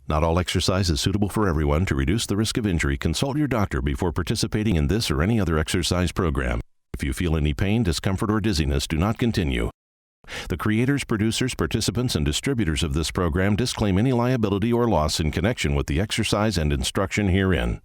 Not all exercise is suitable for everyone. To reduce the risk of injury, consult your doctor before participating in this or any other exercise program. If you feel any pain, discomfort, or dizziness, do not continue. The creators, producers, participants, and distributors of this program disclaim any liability or loss in connection with the exercise and instruction herein.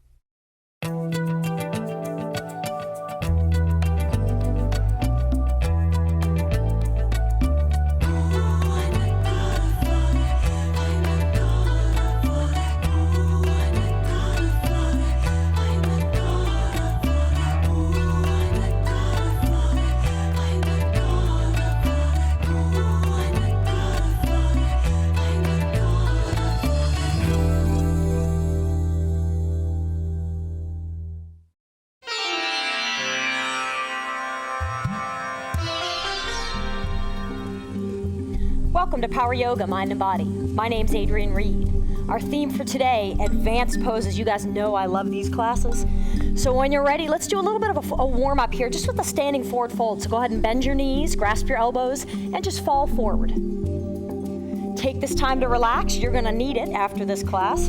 Welcome to Power Yoga, Mind and Body. My name's Adrienne Reed. Our theme for today, advanced poses. You guys know I love these classes. So when you're ready, let's do a little bit of a warm-up here, just with a standing forward fold. So go ahead and bend your knees, grasp your elbows, and just fall forward. Take this time to relax. You're gonna need it after this class.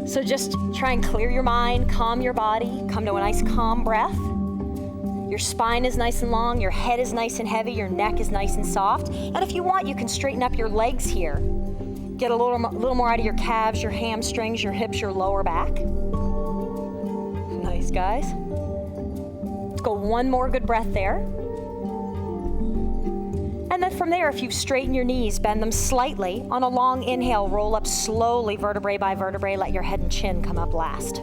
So just try and clear your mind, calm your body, come to a nice calm breath. Your spine is nice and long, your head is nice and heavy, your neck is nice and soft. And if you want, you can straighten up your legs here. Get a little more out of your calves, your hamstrings, your hips, your lower back. Nice, guys. Let's go one more good breath there. And then from there, if you straighten your knees, bend them slightly. On a long inhale, roll up slowly, vertebrae by vertebrae. Let your head and chin come up last.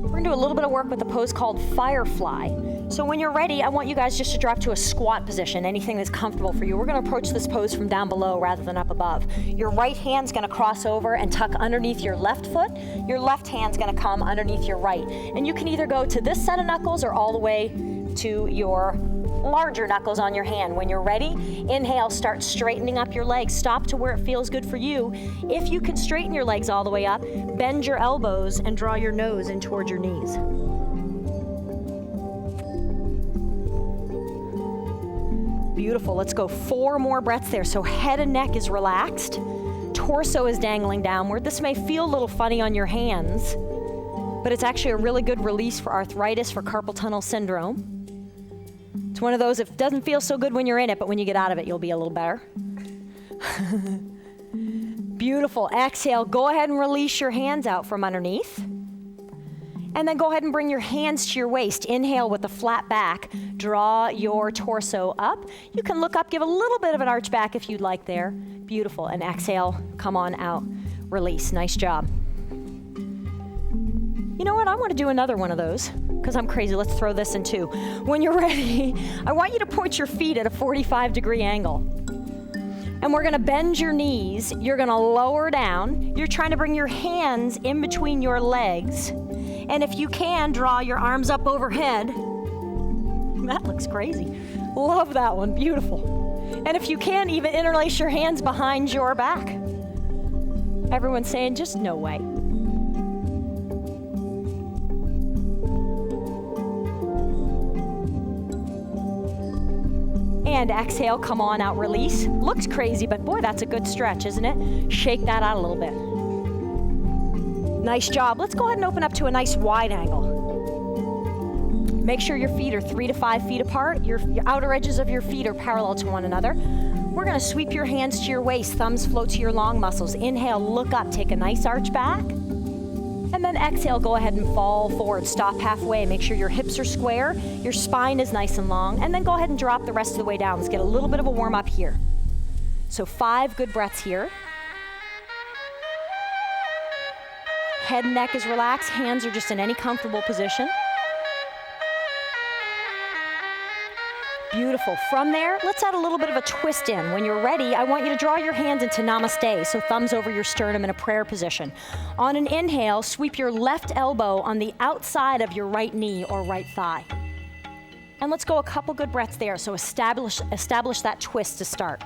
We're gonna do a little bit of work with a pose called Firefly. So when you're ready, I want you guys just to drop to a squat position, anything that's comfortable for you. We're gonna approach this pose from down below rather than up above. Your right hand's gonna cross over and tuck underneath your left foot. Your left hand's gonna come underneath your right. And you can either go to this set of knuckles or all the way to your larger knuckles on your hand. When you're ready, inhale, start straightening up your legs. Stop to where it feels good for you. If you can straighten your legs all the way up, bend your elbows and draw your nose in towards your knees. Beautiful, let's go 4 more breaths there. So head and neck is relaxed, torso is dangling downward. This may feel a little funny on your hands, but it's actually a really good release for arthritis, for carpal tunnel syndrome. It's one of those, it doesn't feel so good when you're in it, but when you get out of it, you'll be a little better. Beautiful. Exhale. Go ahead and release your hands out from underneath. And then go ahead and bring your hands to your waist. Inhale with a flat back. Draw your torso up. You can look up, give a little bit of an arch back if you'd like there. Beautiful. And exhale. Come on out. Release. Nice job. You know what? I want to do another one of those because I'm crazy. Let's throw this in too. When you're ready, I want you to point your feet at a 45-degree angle. And we're gonna bend your knees. You're gonna lower down. You're trying to bring your hands in between your legs. And if you can, draw your arms up overhead. That looks crazy. Love that one, beautiful. And if you can, even interlace your hands behind your back. Everyone's saying, just no way. And exhale, come on out, release. Looks crazy, but boy, that's a good stretch, isn't it? Shake that out a little bit. Nice job. Let's go ahead and open up to a nice wide angle. Make sure your feet are 3 to 5 feet apart. Your outer edges of your feet are parallel to one another. We're gonna sweep your hands to your waist, thumbs float to your long muscles. Inhale, look up, take a nice arch back. And then exhale, go ahead and fall forward. Stop halfway. Make sure your hips are square, your spine is nice and long, and then go ahead and drop the rest of the way down. Let's get a little bit of a warm up here. So 5 good breaths here. Head and neck is relaxed. Hands are just in any comfortable position. Beautiful. From there, let's add a little bit of a twist in. When you're ready, I want you to draw your hands into Namaste, so thumbs over your sternum in a prayer position. On an inhale, sweep your left elbow on the outside of your right knee or right thigh. And let's go a couple good breaths there, so establish that twist to start.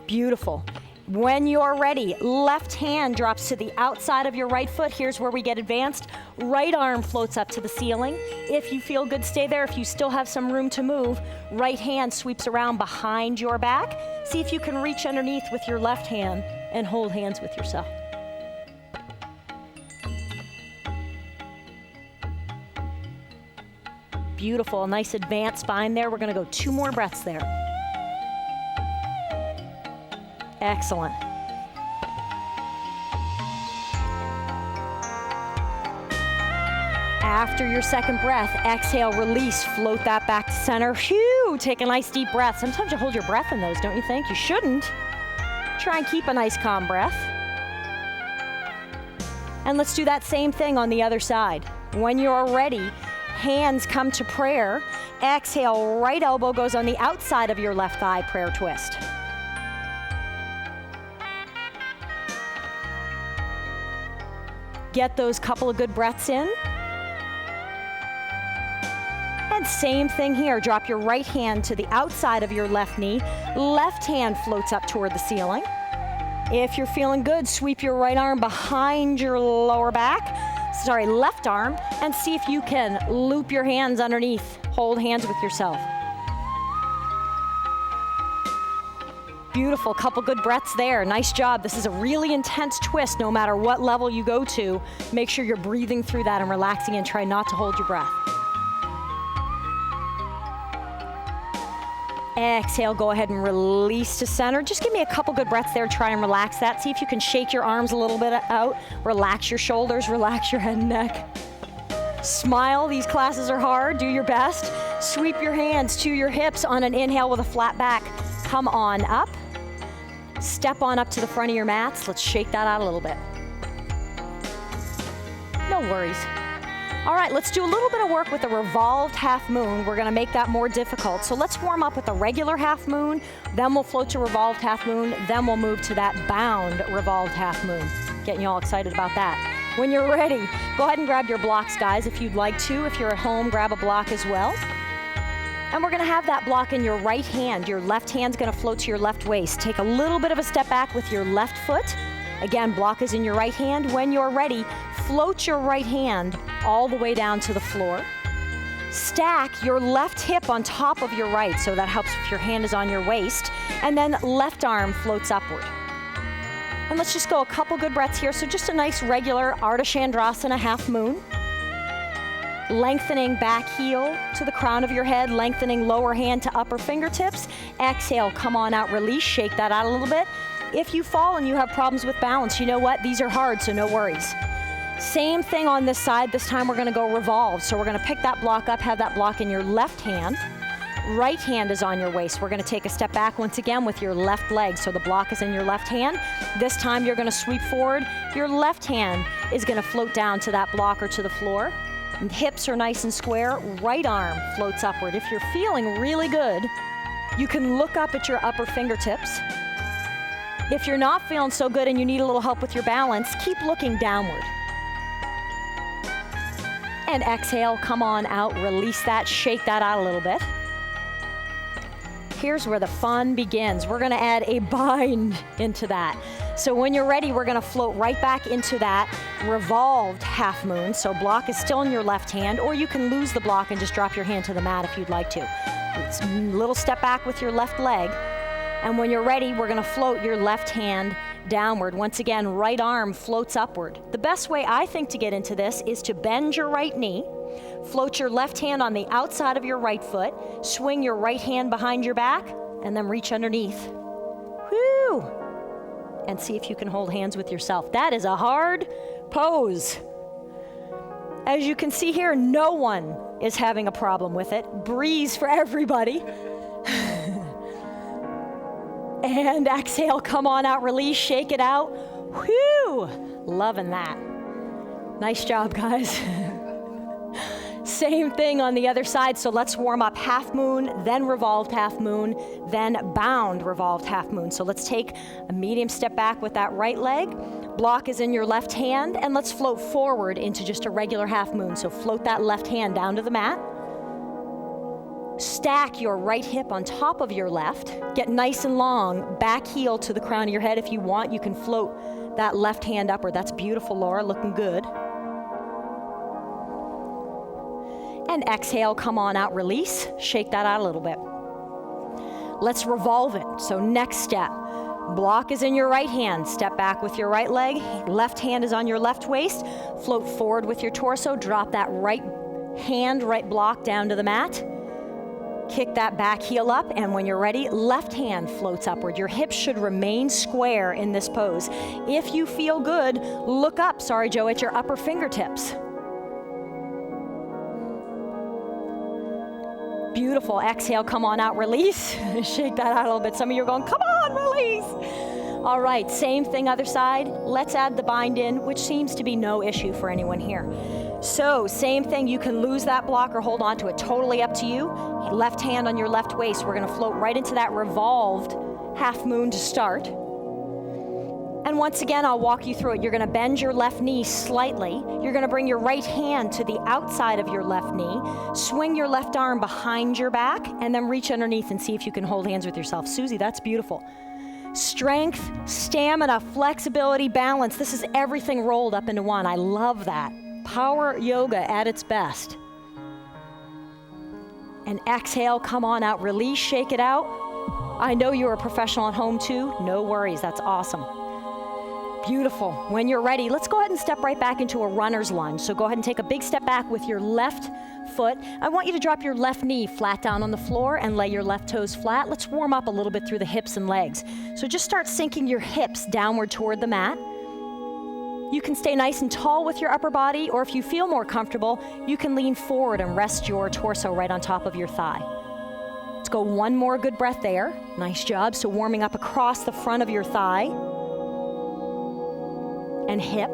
Beautiful. When you're ready, left hand drops to the outside of your right foot. Here's where we get advanced. Right arm floats up to the ceiling. If you feel good, stay there. If you still have some room to move, right hand sweeps around behind your back. See if you can reach underneath with your left hand and hold hands with yourself. Beautiful, nice advanced spine there. We're gonna go 2 more breaths there. Excellent. After your second breath, exhale, release, float that back to center. Phew, take a nice deep breath. Sometimes you hold your breath in those, don't you think? You shouldn't. Try and keep a nice calm breath. And let's do that same thing on the other side. When you're ready, hands come to prayer. Exhale, right elbow goes on the outside of your left thigh, prayer twist. Get those couple of good breaths in. And same thing here, drop your right hand to the outside of your left knee. Left hand floats up toward the ceiling. If you're feeling good, sweep your right arm behind your lower back. Left arm, and see if you can loop your hands underneath. Hold hands with yourself. Beautiful, couple good breaths there. Nice job. This is a really intense twist no matter what level you go to. Make sure you're breathing through that and relaxing and try not to hold your breath. Exhale, go ahead and release to center. Just give me a couple good breaths there. Try and relax that. See if you can shake your arms a little bit out. Relax your shoulders, relax your head and neck. Smile, these classes are hard. Do your best. Sweep your hands to your hips on an inhale with a flat back. Come on up. Step on up to the front of your mats. Let's shake that out a little bit. No worries. All right, let's do a little bit of work with a revolved half moon. We're gonna make that more difficult. So let's warm up with a regular half moon, then we'll float to revolved half moon, then we'll move to that bound revolved half moon. Getting you all excited about that. When you're ready, go ahead and grab your blocks, guys, if you'd like to. If you're at home, grab a block as well. And we're gonna have that block in your right hand. Your left hand's gonna float to your left waist. Take a little bit of a step back with your left foot. Again, block is in your right hand. When you're ready, float your right hand all the way down to the floor. Stack your left hip on top of your right, so that helps if your hand is on your waist. And then left arm floats upward. And let's just go a couple good breaths here. So just a nice regular Ardha Chandrasana half moon. Lengthening back heel to the crown of your head, lengthening lower hand to upper fingertips. Exhale, come on out, release, shake that out a little bit. If you fall and you have problems with balance, you know what? These are hard, so no worries. Same thing on this side. This time we're gonna go revolve. So we're gonna pick that block up, have that block in your left hand. Right hand is on your waist. We're gonna take a step back once again with your left leg. So the block is in your left hand. This time you're gonna sweep forward. Your left hand is gonna float down to that block or to the floor. And hips are nice and square. Right arm floats upward. If you're feeling really good, you can look up at your upper fingertips. If you're not feeling so good and you need a little help with your balance, keep looking downward. And exhale, come on out, release that, shake that out a little bit. Here's where the fun begins. We're gonna add a bind into that. So when you're ready, we're gonna float right back into that revolved half moon. So block is still in your left hand, or you can lose the block and just drop your hand to the mat if you'd like to. It's a little step back with your left leg. And when you're ready, we're gonna float your left hand downward. Once again, right arm floats upward. The best way I think to get into this is to bend your right knee, float your left hand on the outside of your right foot, swing your right hand behind your back, and then reach underneath. Whew! And see if you can hold hands with yourself. That is a hard pose. As you can see here, no one is having a problem with it. Breeze for everybody. And exhale, come on out, release, shake it out. Whew, loving that. Nice job, guys. Same thing on the other side, so let's warm up half moon, then revolved half moon, then bound revolved half moon. So let's take a medium step back with that right leg. Block is in your left hand, and let's float forward into just a regular half moon. So float that left hand down to the mat. Stack your right hip on top of your left. Get nice and long, back heel to the crown of your head. If you want, you can float that left hand upward. That's beautiful, Laura, looking good. And exhale, come on out, release. Shake that out a little bit. Let's revolve it. So next step, block is in your right hand. Step back with your right leg. Left hand is on your left waist. Float forward with your torso. Drop that right hand, right block down to the mat. Kick that back heel up, and when you're ready, left hand floats upward. Your hips should remain square in this pose. If you feel good, look up, sorry Joe, at your upper fingertips. Beautiful. Exhale, come on out, release. Shake that out a little bit. Some of you are going, come on, release. All right, same thing, other side. Let's add the bind in, which seems to be no issue for anyone here. So, same thing, you can lose that block or hold on to it, totally up to you. Left hand on your left waist. We're gonna float right into that revolved half moon to start. And once again, I'll walk you through it. You're gonna bend your left knee slightly. You're gonna bring your right hand to the outside of your left knee, swing your left arm behind your back, and then reach underneath and see if you can hold hands with yourself. Susie, that's beautiful. Strength, stamina, flexibility, balance. This is everything rolled up into one. I love that. Power yoga at its best. And exhale, come on out, release, shake it out. I know you're a professional at home too. No worries, that's awesome. Beautiful. When you're ready, let's go ahead and step right back into a runner's lunge. So go ahead and take a big step back with your left foot. I want you to drop your left knee flat down on the floor and lay your left toes flat. Let's warm up a little bit through the hips and legs. So just start sinking your hips downward toward the mat. You can stay nice and tall with your upper body, or if you feel more comfortable, you can lean forward and rest your torso right on top of your thigh. Let's go one more good breath there. Nice job. So warming up across the front of your thigh and hip.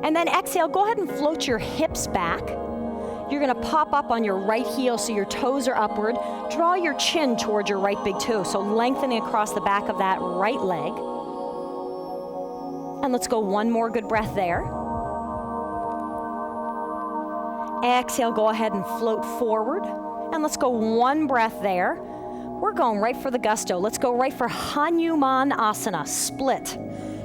And then exhale, go ahead and float your hips back. You're gonna pop up on your right heel so your toes are upward. Draw your chin towards your right big toe, so lengthening across the back of that right leg. And let's go one more good breath there. Exhale, go ahead and float forward. And let's go one breath there. We're going right for the gusto. Let's go right for Hanuman Asana, split.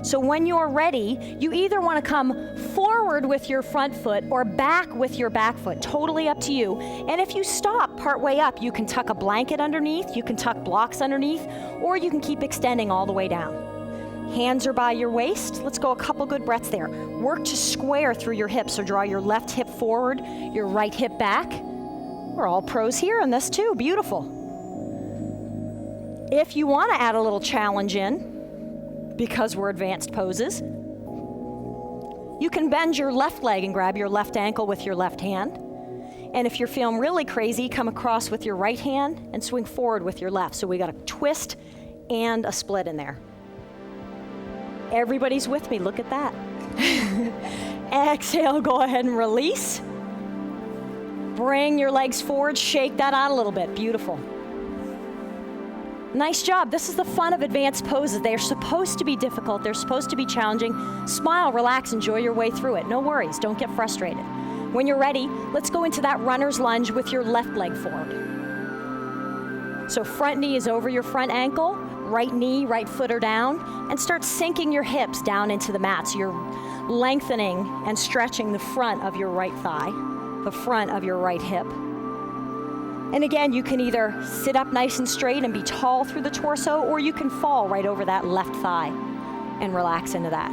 So when you're ready, you either want to come forward with your front foot or back with your back foot, totally up to you. And if you stop partway up, you can tuck a blanket underneath, you can tuck blocks underneath, or you can keep extending all the way down. Hands are by your waist. Let's go a couple good breaths there. Work to square through your hips, so draw your left hip forward, your right hip back. We're all pros here on this too, beautiful. If you want to add a little challenge in, because we're advanced poses, you can bend your left leg and grab your left ankle with your left hand. And if you're feeling really crazy, come across with your right hand and swing forward with your left. So we got a twist and a split in there. Everybody's with me, look at that. Exhale, go ahead and release. Bring your legs forward, shake that out a little bit, beautiful. Nice job. This is the fun of advanced poses. They're supposed to be difficult. They're supposed to be challenging. Smile, relax, enjoy your way through it. No worries. Don't get frustrated. When you're ready, let's go into that runner's lunge with your left leg forward. So front knee is over your front ankle, right knee, right foot are down, and start sinking your hips down into the mat. So you're lengthening and stretching the front of your right thigh, the front of your right hip. And again, you can either sit up nice and straight and be tall through the torso, or you can fall right over that left thigh and relax into that.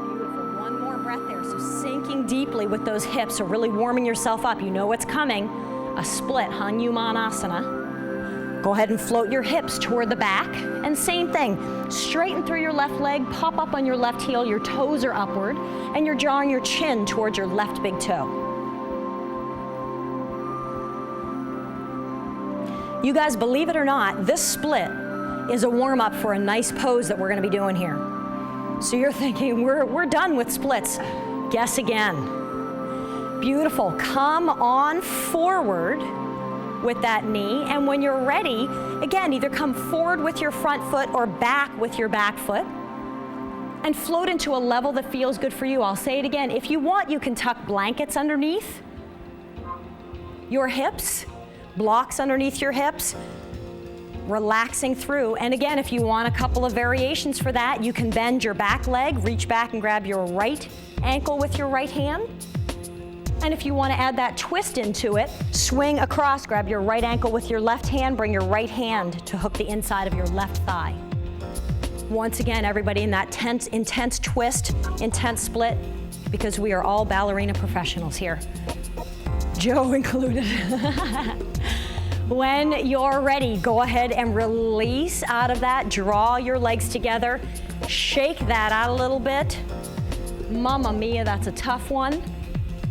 Beautiful. One more breath there. So sinking deeply with those hips, so really warming yourself up. You know what's coming. A split, Hanuman Asana. Go ahead and float your hips toward the back. And same thing, straighten through your left leg, pop up on your left heel, your toes are upward, and you're drawing your chin towards your left big toe. You guys, believe it or not, this split is a warm-up for a nice pose that we're gonna be doing here. So you're thinking, we're done with splits. Guess again. Beautiful, come on forward with that knee, and when you're ready, again, either come forward with your front foot or back with your back foot. and float into a level that feels good for you. I'll say it again. If you want, you can tuck blankets underneath your hips, blocks underneath your hips, relaxing through. And again, if you want a couple of variations for that, you can bend your back leg, reach back and grab your right ankle with your right hand. And if you want to add that twist into it, swing across, grab your right ankle with your left hand, bring your right hand to hook the inside of your left thigh. Once again, everybody in that intense twist, intense split, because we are all ballerina professionals here. Joe included. When you're ready, go ahead and release out of that. Draw your legs together. Shake that out a little bit. Mamma mia, that's a tough one,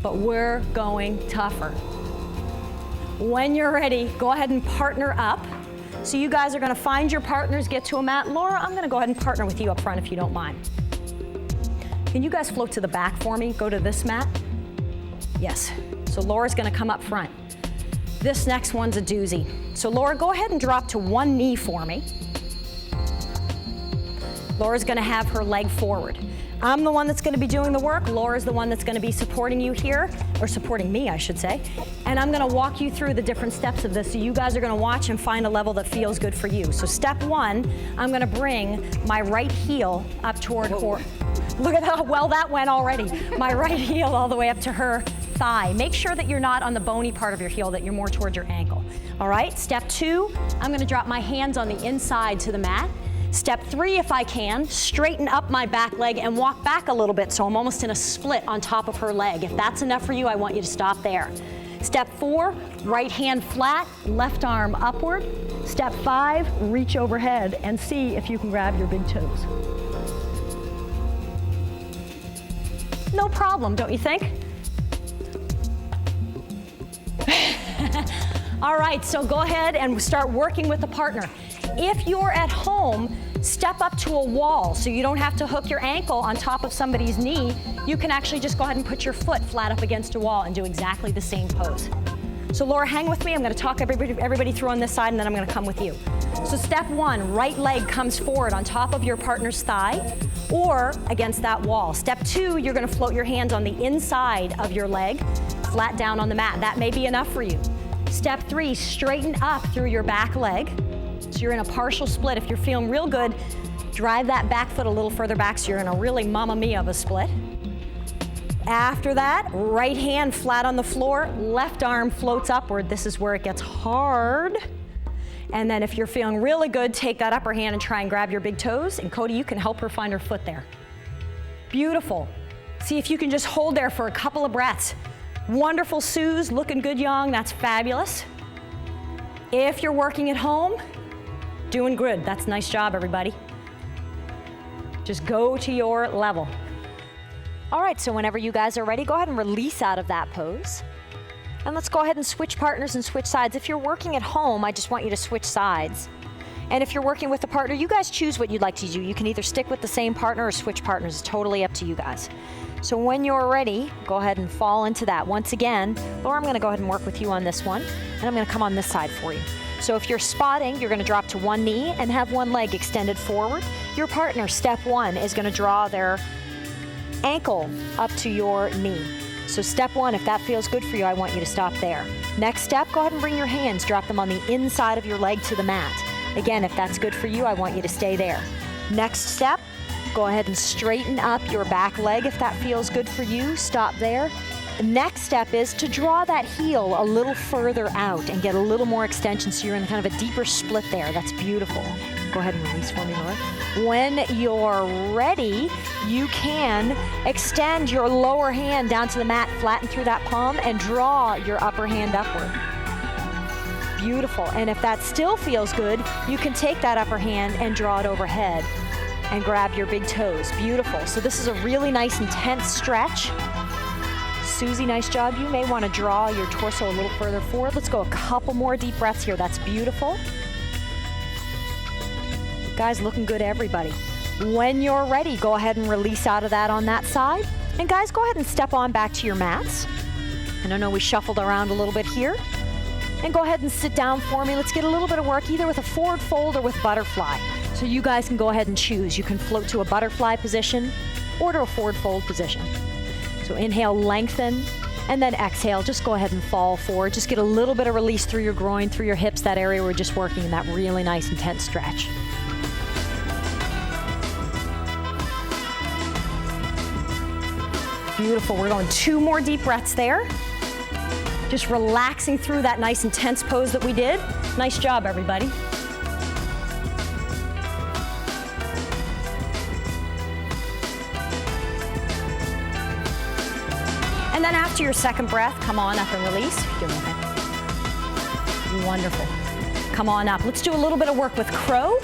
but we're going tougher. When you're ready, go ahead and partner up. So you guys are gonna find your partners, get to a mat. Laura, I'm gonna go ahead and partner with you up front if you don't mind. Can you guys float to the back for me? Go to this mat. Yes. So Laura's gonna come up front. This next one's a doozy. So Laura, go ahead and drop to one knee for me. Laura's gonna have her leg forward. I'm the one that's gonna be doing the work. Laura's the one that's gonna be supporting you here, or supporting me, I should say. And I'm gonna walk you through the different steps of this, so you guys are gonna watch and find a level that feels good for you. So step one, I'm gonna bring my right heel up toward her. Look at how well that went already. My right heel all the way up to her thigh. Make sure that you're not on the bony part of your heel, that you're more towards your ankle. All right, step two, I'm gonna drop my hands on the inside to the mat. Step three, if I can, straighten up my back leg and walk back a little bit so I'm almost in a split on top of her leg. If that's enough for you, I want you to stop there. Step four, right hand flat, left arm upward. Step five, reach overhead and see if you can grab your big toes. No problem, don't you think? All right, so go ahead and start working with a partner. If you're at home, step up to a wall so you don't have to hook your ankle on top of somebody's knee. You can actually just go ahead and put your foot flat up against a wall and do exactly the same pose. So Laura, hang with me. I'm gonna talk everybody through on this side, and then I'm gonna come with you. So step one, right leg comes forward on top of your partner's thigh or against that wall. Step two, you're gonna float your hands on the inside of your leg, flat down on the mat. That may be enough for you. Step three, straighten up through your back leg. So you're in a partial split. If you're feeling real good, drive that back foot a little further back so you're in a really mamma mia of a split. After that, right hand flat on the floor, left arm floats upward. This is where it gets hard. And then if you're feeling really good, take that upper hand and try and grab your big toes. And Cody, you can help her find her foot there. Beautiful. See if you can just hold there for a couple of breaths. Wonderful, Suze, looking good, young. That's fabulous. If you're working at home, doing good. That's a nice job, everybody. Just go to your level. All right, so whenever you guys are ready, go ahead and release out of that pose. And let's go ahead and switch partners and switch sides. If you're working at home, I just want you to switch sides. And if you're working with a partner, you guys choose what you'd like to do. You can either stick with the same partner or switch partners. It's totally up to you guys. So when you're ready, go ahead and fall into that. Once again, Laura, I'm gonna go ahead and work with you on this one, and I'm gonna come on this side for you. So if you're spotting, you're gonna drop to one knee and have one leg extended forward. Your partner, step one, is gonna draw their ankle up to your knee. So step one, if that feels good for you, I want you to stop there. Next step, go ahead and bring your hands, drop them on the inside of your leg to the mat. Again, if that's good for you, I want you to stay there. Next step, go ahead and straighten up your back leg. If that feels good for you, stop there. Next step is to draw that heel a little further out and get a little more extension so you're in kind of a deeper split there. That's beautiful. Go ahead and release for me, Laura. When you're ready, you can extend your lower hand down to the mat, flatten through that palm, and draw your upper hand upward. Beautiful. And if that still feels good, you can take that upper hand and draw it overhead and grab your big toes. Beautiful. So this is a really nice, intense stretch. Susie, nice job. You may want to draw your torso a little further forward. Let's go a couple more deep breaths here. That's beautiful. Guys, looking good, everybody. When you're ready, go ahead and release out of that on that side. And guys, go ahead and step on back to your mats. And I know we shuffled around a little bit here. And go ahead and sit down for me. Let's get a little bit of work either with a forward fold or with butterfly. So you guys can go ahead and choose. You can float to a butterfly position or to a forward fold position. So inhale, lengthen, and then exhale, just go ahead and fall forward. Just get a little bit of release through your groin, through your hips, that area we're just working in that really nice, intense stretch. Beautiful, we're going 2 more deep breaths there. Just relaxing through that nice, intense pose that we did. Nice job, everybody. And then after your second breath, come on up and release. Doing okay. Wonderful. Come on up. Let's do a little bit of work with crow.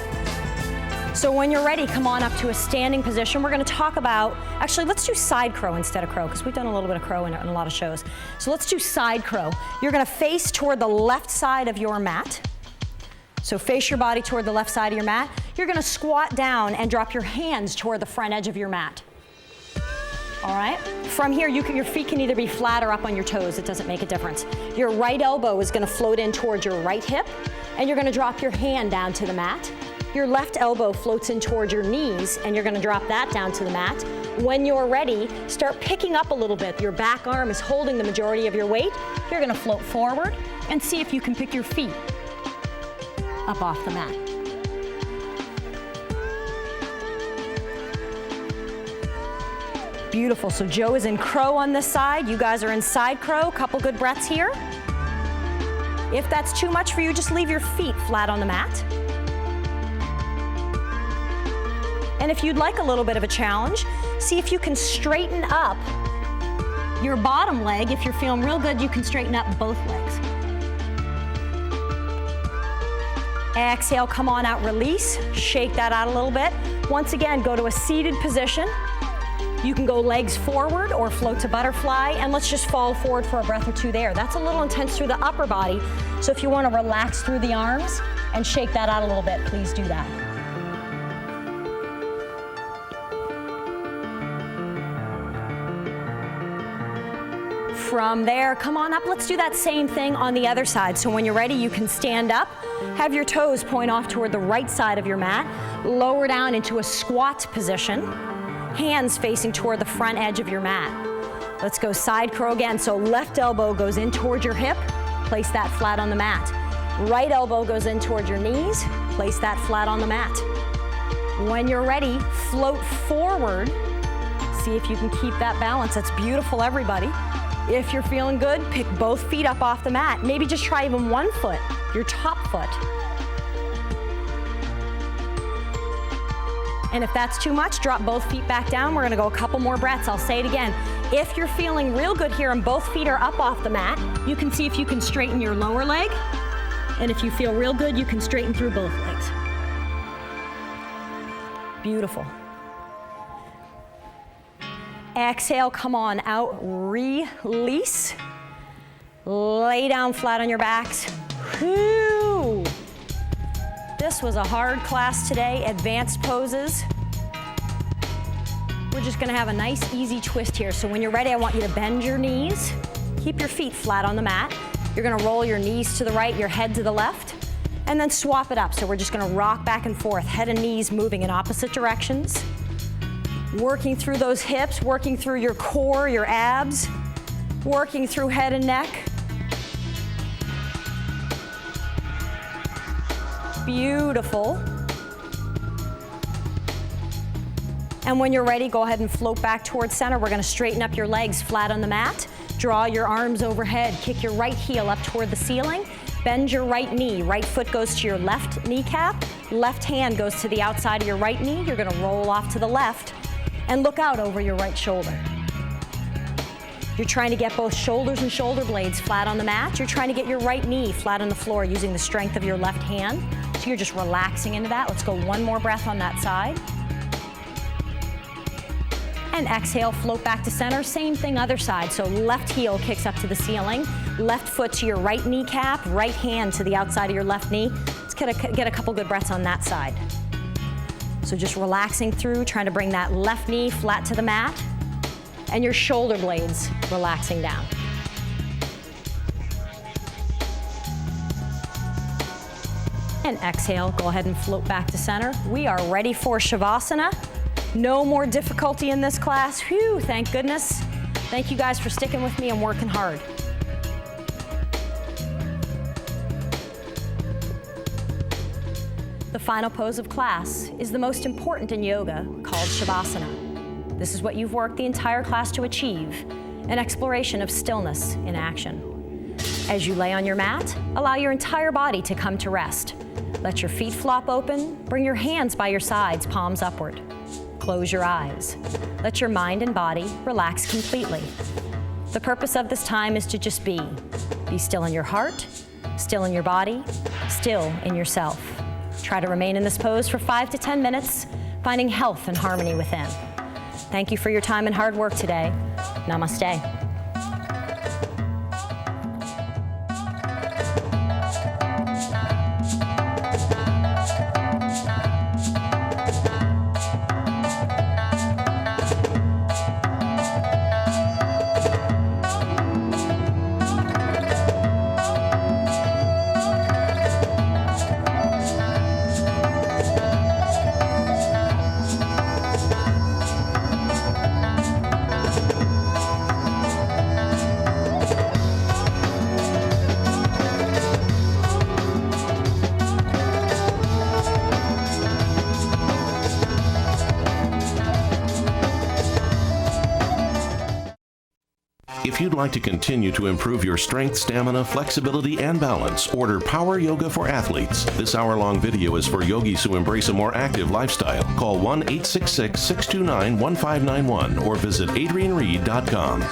So when you're ready, come on up to a standing position. We're going to talk about, actually, let's do side crow instead of crow, because we've done a little bit of crow in a lot of shows. So let's do side crow. You're going to face toward the left side of your mat. So face your body toward the left side of your mat. You're going to squat down and drop your hands toward the front edge of your mat. All right? From here, your feet can either be flat or up on your toes. It doesn't make a difference. Your right elbow is going to float in towards your right hip, and you're going to drop your hand down to the mat. Your left elbow floats in towards your knees, and you're going to drop that down to the mat. When you're ready, start picking up a little bit. Your back arm is holding the majority of your weight. You're going to float forward and see if you can pick your feet up off the mat. Beautiful. So Joe is in crow on this side. You guys are in side crow. Couple good breaths here. If that's too much for you, just leave your feet flat on the mat. And if you'd like a little bit of a challenge, see if you can straighten up your bottom leg. If you're feeling real good, you can straighten up both legs. Exhale, come on out, release. Shake that out a little bit. Once again, go to a seated position. You can go legs forward or float to butterfly, and let's just fall forward for a breath or two there. That's a little intense through the upper body, so if you want to relax through the arms and shake that out a little bit, please do that. From there, come on up. Let's do that same thing on the other side. So when you're ready, you can stand up, have your toes point off toward the right side of your mat, lower down into a squat position. Hands facing toward the front edge of your mat. Let's go side crow again. So left elbow goes in toward your hip, place that flat on the mat. Right elbow goes in toward your knees, place that flat on the mat. When you're ready, float forward. See if you can keep that balance. That's beautiful, everybody. If you're feeling good, pick both feet up off the mat. Maybe just try even one foot, your top foot. And if that's too much, drop both feet back down. We're gonna go a couple more breaths. I'll say it again. If you're feeling real good here and both feet are up off the mat, you can see if you can straighten your lower leg. And if you feel real good, you can straighten through both legs. Beautiful. Exhale, come on out, release. Lay down flat on your backs. Whew. This was a hard class today, advanced poses. We're just gonna have a nice, easy twist here. So when you're ready, I want you to bend your knees. Keep your feet flat on the mat. You're gonna roll your knees to the right, your head to the left, and then swap it up. So we're just gonna rock back and forth, head and knees moving in opposite directions. Working through those hips, working through your core, your abs, working through head and neck. Beautiful. And when you're ready, go ahead and float back towards center. We're gonna straighten up your legs flat on the mat. Draw your arms overhead. Kick your right heel up toward the ceiling. Bend your right knee. Right foot goes to your left kneecap. Left hand goes to the outside of your right knee. You're gonna roll off to the left and look out over your right shoulder. You're trying to get both shoulders and shoulder blades flat on the mat. You're trying to get your right knee flat on the floor using the strength of your left hand. So you're just relaxing into that. Let's go one more breath on that side. And exhale, float back to center. Same thing, other side. So left heel kicks up to the ceiling. Left foot to your right kneecap. Right hand to the outside of your left knee. Let's get a couple good breaths on that side. So just relaxing through, trying to bring that left knee flat to the mat. And your shoulder blades relaxing down. And exhale, go ahead and float back to center. We are ready for Shavasana. No more difficulty in this class. Whew, thank goodness. Thank you guys for sticking with me and working hard. The final pose of class is the most important in yoga, called Shavasana. This is what you've worked the entire class to achieve, an exploration of stillness in action. As you lay on your mat, allow your entire body to come to rest. Let your feet flop open, bring your hands by your sides, palms upward. Close your eyes. Let your mind and body relax completely. The purpose of this time is to just be. Be still in your heart, still in your body, still in yourself. Try to remain in this pose for 5 to 10 minutes, finding health and harmony within. Thank you for your time and hard work today. Namaste. If you'd like to continue to improve your strength, stamina, flexibility, and balance, order Power Yoga for Athletes. This hour-long video is for yogis who embrace a more active lifestyle. Call 1-866-629-1591 or visit adriennereed.com.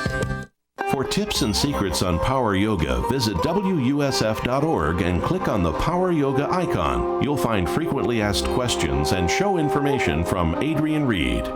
For tips and secrets on Power Yoga, visit WUSF.org and click on the Power Yoga icon. You'll find frequently asked questions and show information from Adrienne Reed.